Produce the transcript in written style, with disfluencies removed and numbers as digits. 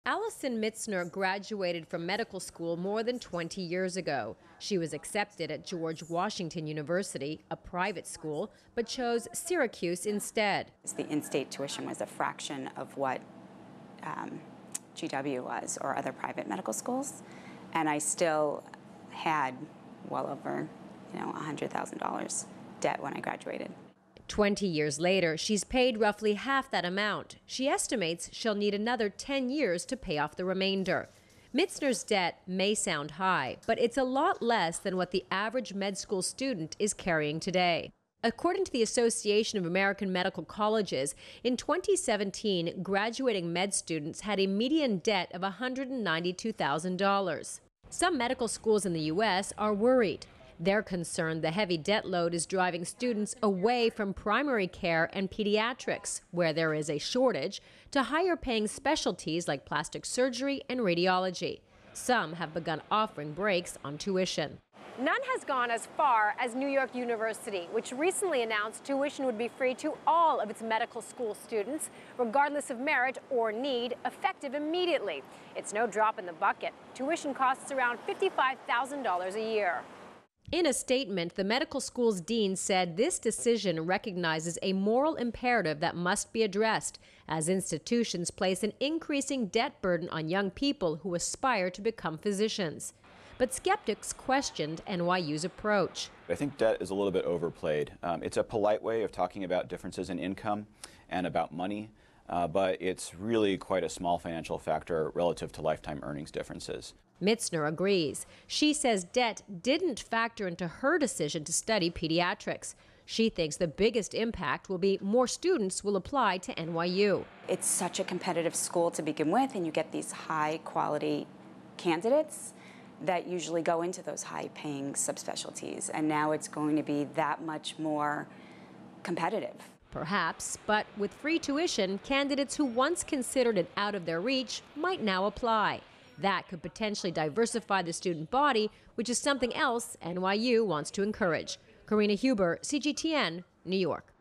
Allison Mitzner graduated from medical school more than 20 years ago. She was accepted at George Washington University, a private school, but chose Syracuse instead. The in-state tuition was a fraction of what GW was or other private medical schools, and I still had well over, $100,000 debt when I graduated. 20 years later, she's paid roughly half that amount. She estimates she'll need another 10 years to pay off the remainder. Mitzner's debt may sound high, but it's a lot less than what the average med school student is carrying today. According to the Association of American Medical Colleges, in 2017, graduating med students had a median debt of $192,000. Some medical schools in the U.S. are worried. They're concerned the heavy debt load is driving students away from primary care and pediatrics, where there is a shortage, to higher-paying specialties like plastic surgery and radiology. Some have begun offering breaks on tuition. None has gone as far as New York University, which recently announced tuition would be free to all of its medical school students, regardless of merit or need, effective immediately. It's no drop in the bucket. Tuition costs around $55,000 a year. In a statement, the medical school's dean said this decision recognizes a moral imperative that must be addressed as institutions place an increasing debt burden on young people who aspire to become physicians. But skeptics questioned NYU's approach. I think debt is a little bit overplayed. It's a polite way of talking about differences in income and about money, but it's really quite a small financial factor relative to lifetime earnings differences. Mitzner agrees. She says debt didn't factor into her decision to study pediatrics. She thinks the biggest impact will be more students will apply to NYU. It's such a competitive school to begin with, and you get these high-quality candidates that usually go into those high-paying subspecialties, and now it's going to be that much more competitive. Perhaps, but with free tuition, candidates who once considered it out of their reach might now apply. That could potentially diversify the student body, which is something else NYU wants to encourage. Karina Huber, CGTN, New York.